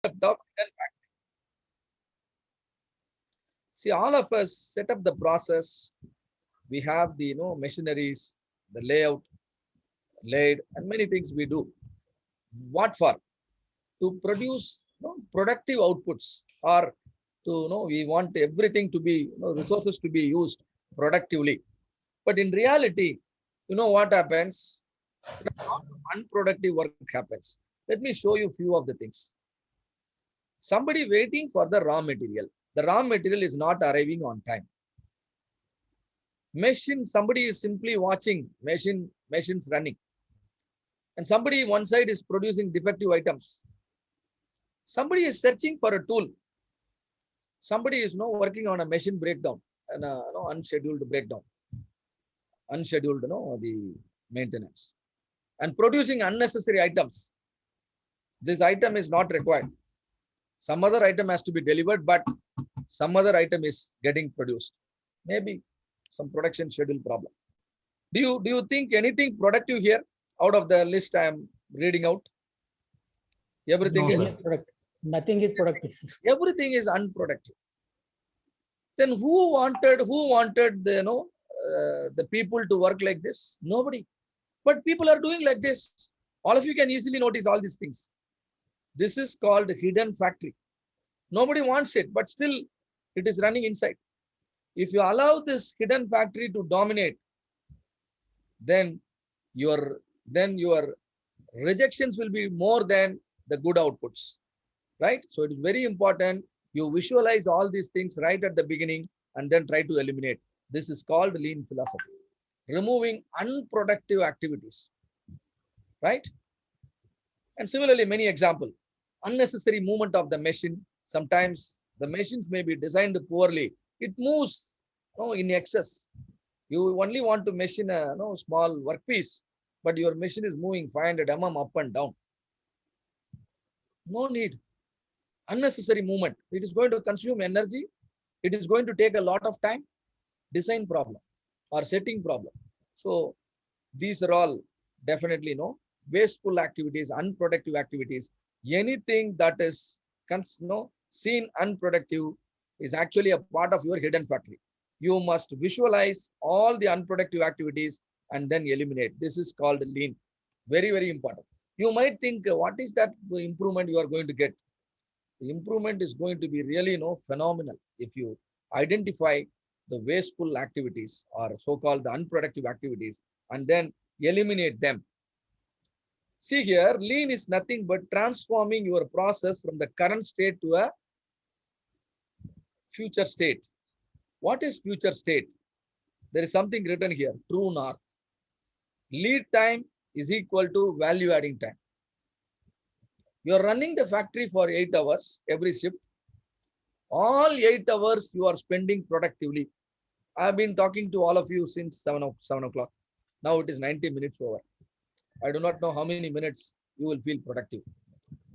of hidden factory. See, all of us set up the process. We have the machineries, the layout, laid, and many things we do. What for? To produce productive outputs, or to we want everything to be resources to be used productively. But in reality, what happens? A lot of unproductive work happens. Let me show you few of the things. Somebody waiting for the raw material. The raw material is not arriving on time. Machine, somebody is simply watching machines running. And somebody one side is producing defective items. Somebody is searching for a tool. Somebody is working on a machine breakdown and unscheduled breakdown, unscheduled the maintenance, and producing unnecessary items. This item is not required. Some other item has to be delivered, but some other item is getting produced. Maybe some production schedule problem. Do you think anything productive here out of the list I am reading out? Everything No, is sir. Productive. Nothing is productive. everything is unproductive. Then who wanted the people to work like this? Nobody. But people are doing like this. All of you can easily notice all these things. This is called hidden factory. Nobody wants it, but still it is running inside. If you allow this hidden factory to dominate, then your rejections will be more than the good outputs, right? So it is very important you visualize all these things right at the beginning and then try to eliminate. This is called lean philosophy. Removing unproductive activities, right? And similarly, many examples. Unnecessary movement of the machine. Sometimes the machines may be designed poorly. It moves in excess. You only want to machine a small workpiece, but your machine is moving 500 mm up and down. No need. Unnecessary movement. It is going to consume energy. It is going to take a lot of time. Design problem or setting problem. So these are all definitely wasteful activities, unproductive activities. Anything that is seen unproductive is actually a part of your hidden factory. You must visualize all the unproductive activities and then eliminate. This is called lean. Very, very important. You might think, what is that improvement you are going to get? The improvement is going to be really phenomenal if you identify the wasteful activities or so-called the unproductive activities and then eliminate them. See here, lean is nothing but transforming your process from the current state to a future state. What is future state? There is something written here, true north. Lead time is equal to value adding time. You are running the factory for 8 hours every shift. All 8 hours you are spending productively. I have been talking to all of you since 7 o'clock. Now it is 90 minutes over. I do not know how many minutes you will feel productive.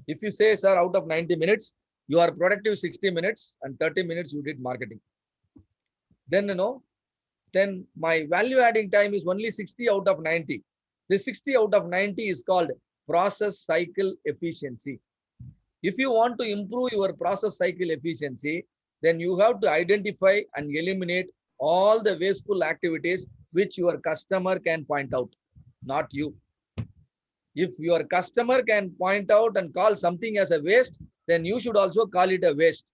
If you say, sir, out of 90 minutes, you are productive 60 minutes and 30 minutes you did marketing. Then, then my value adding time is only 60 out of 90. This 60 out of 90 is called process cycle efficiency. If you want to improve your process cycle efficiency, then you have to identify and eliminate all the wasteful activities which your customer can point out, not you. If your customer can point out and call something as a waste, then you should also call it a waste.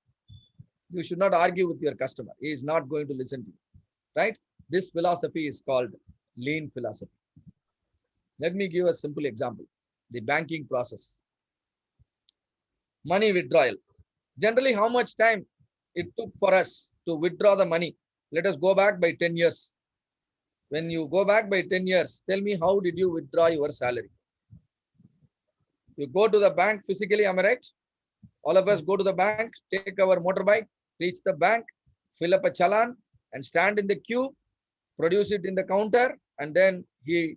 You should not argue with your customer. He is not going to listen to you, right? This philosophy is called lean philosophy. Let me give a simple example. The banking process. Money withdrawal. Generally, how much time it took for us to withdraw the money? Let us go back by 10 years. When you go back by 10 years, tell me, how did you withdraw your salary? You go to the bank physically, am I right? All of us go to the bank, take our motorbike, reach the bank, fill up a challan and stand in the queue, produce it in the counter, and then he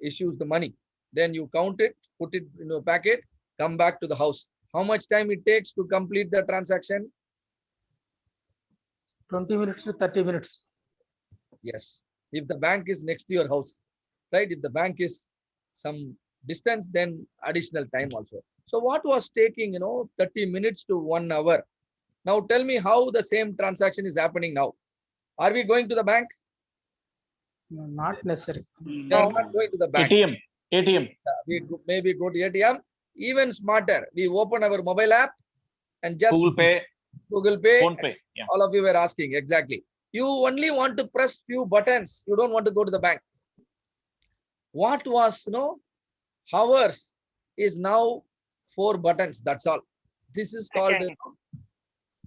issues the money. Then you count it, put it in a packet, come back to the house. How much time it takes to complete the transaction? 20 minutes to 30 minutes. Yes. If the bank is next to your house, right? If the bank is some distance, then additional time also. So what was taking, 30 minutes to 1 hour? Now tell me how the same transaction is happening now. Are we going to the bank? No, not necessary. We are not going to the bank. ATM. We maybe go to ATM. Even smarter, we open our mobile app and just Google Pay, Google Pay. Phone Pay. Yeah. All of you were asking exactly. You only want to press few buttons. You don't want to go to the bank. What was hours is now 4 buttons. That's all. This is called. Okay.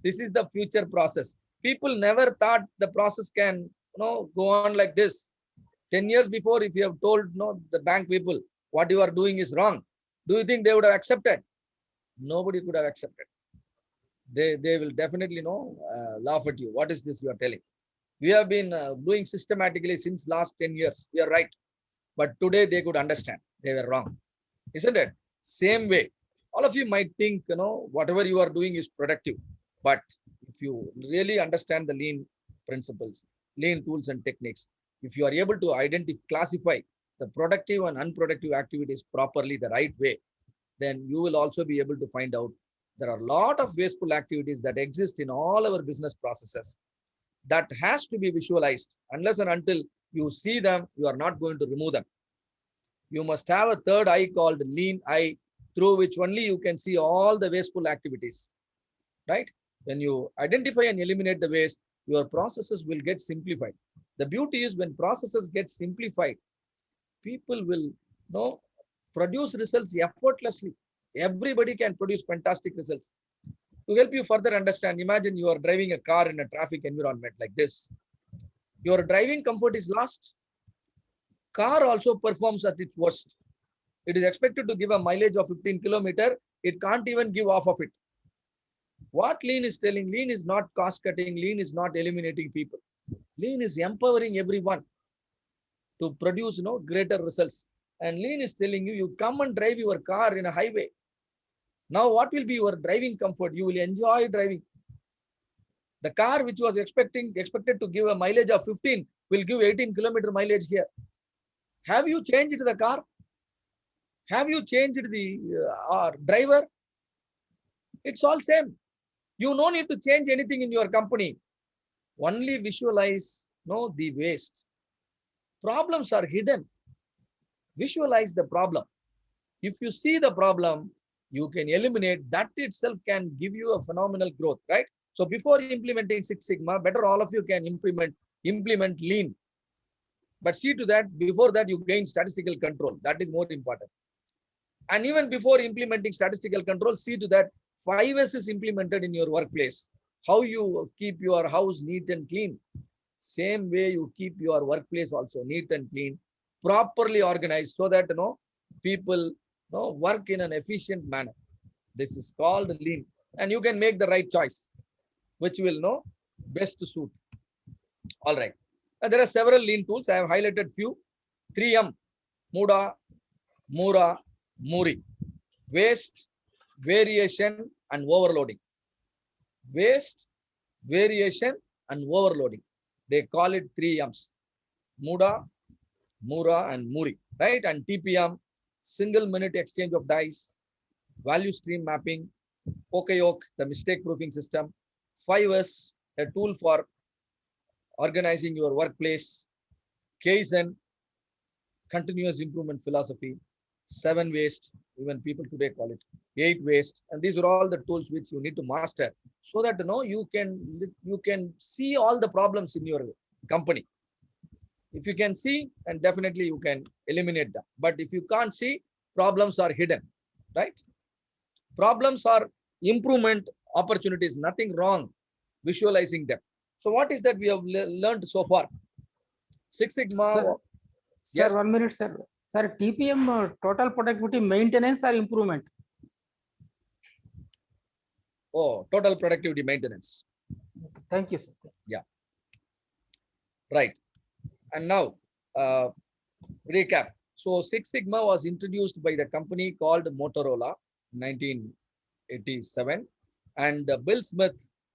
This is the future process. People never thought the process can go on like this. 10 years before, if you have told the bank people what you are doing is wrong, do you think they would have accepted? Nobody could have accepted. They will definitely laugh at you. What is this you are telling? We have been doing systematically since last 10 years. We are right. But today they could understand they were wrong. Isn't it? Same way. All of you might think, whatever you are doing is productive. But if you really understand the lean principles, lean tools and techniques, if you are able to identify, classify the productive and unproductive activities properly the right way, then you will also be able to find out there are a lot of wasteful activities that exist in all our business processes that has to be visualized. Unless and until you see them, you are not going to remove them. You must have a third eye called lean eye, through which only you can see all the wasteful activities, right? When you identify and eliminate the waste, your processes will get simplified. The beauty is when processes get simplified, people will produce results effortlessly. Everybody can produce fantastic results. To help you further understand, imagine you are driving a car in a traffic environment like this. Your driving comfort is lost. Car also performs at its worst. It is expected to give a mileage of 15 kilometers. It can't even give half of it. What lean is telling? Lean is not cost cutting. Lean is not eliminating people. Lean is empowering everyone to produce greater results. And lean is telling you, you come and drive your car in a highway. Now what will be your driving comfort? You will enjoy driving. The car which was expected to give a mileage of 15 will give 18 kilometer mileage here. Have you changed the car? Have you changed the driver? It's all same. You no need to change anything in your company. Only visualize the waste. Problems are hidden. Visualize the problem. If you see the problem, you can eliminate. That itself can give you a phenomenal growth, right? So before implementing Six Sigma, better all of you can implement lean. But see to that, before that, you gain statistical control. That is more important. And even before implementing statistical control, see to that 5S is implemented in your workplace. How you keep your house neat and clean. Same way you keep your workplace also neat and clean, properly organized, so that people work in an efficient manner. This is called lean. And you can make the right choice, which will best suit. All right. There are several lean tools. I have highlighted few. 3M, Muda, Mura, Muri. Waste, variation, and overloading. Waste, variation, and overloading. They call it 3Ms. Muda, Mura, and Muri. Right? And TPM, single minute exchange of dice, value stream mapping, Pokeyoke, the mistake proofing system, 5S, a tool for organizing your workplace, Kaizen, continuous improvement philosophy, 7 waste, even people today call it 8 waste. And these are all the tools which you need to master so that you can see all the problems in your company. If you can see, and definitely you can eliminate them. But if you can't see, problems are hidden, right? Problems are improvement opportunities, nothing wrong visualizing them. So what is that we have learned so far? Six Sigma. Sir, Yes. 1 minute, sir. Sir, TPM, total productivity maintenance or improvement? Oh, total productivity maintenance. Thank you, sir. Right. And now, recap. So Six Sigma was introduced by the company called Motorola, 1987. And Bill Smith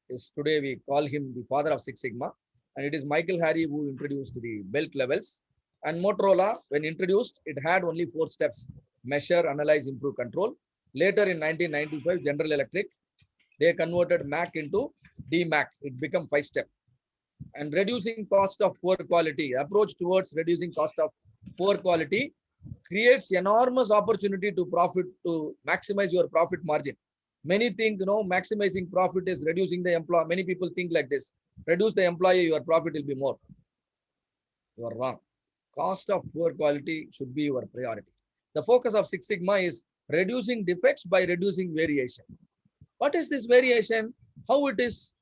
is today, we call him the father of Six Sigma. And it is Michael Harry who introduced the belt levels. And Motorola, when introduced, it had only 4 steps: measure, analyze, improve, control. Later in 1995, General Electric, they converted MAC into DMAC. It became 5-step. And reducing cost of poor quality, approach towards reducing cost of poor quality creates enormous opportunity to profit, to maximize your profit margin. Many think, maximizing profit is reducing the employee. Many people think like this: reduce the employee, your profit will be more. You are wrong. Cost of poor quality should be your priority. The focus of Six Sigma is reducing defects by reducing variation. What is this variation? How it is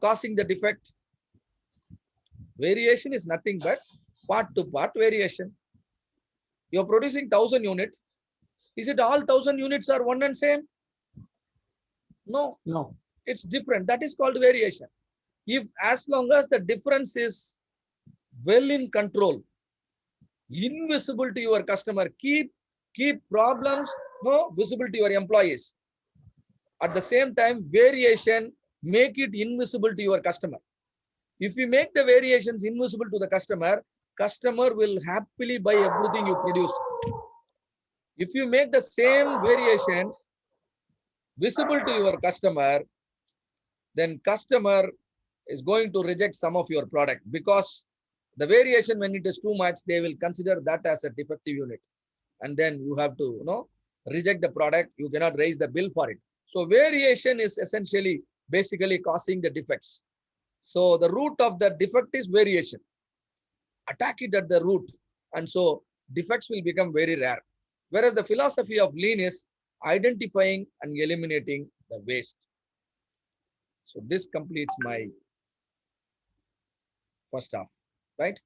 causing the defect? Variation is nothing but part to part variation. You're producing 1,000 units. Is it all 1,000 units are one and same? No, No. it's different. That is called variation. If as long as the difference is well in control, invisible to your customer, keep problems visible to your employees. At the same time, variation, make it invisible to your customer. If you make the variations invisible to the customer will happily buy everything you produce. If you make the same variation visible to your customer, then customer is going to reject some of your product, because the variation, when it is too much, they will consider that as a defective unit. And then you have to reject the product. You cannot raise the bill for it. So variation is essentially basically causing the defects. So the root of the defect is variation. Attack it at the root. And so defects will become very rare. Whereas the philosophy of lean is identifying and eliminating the waste. So this completes my first half, right?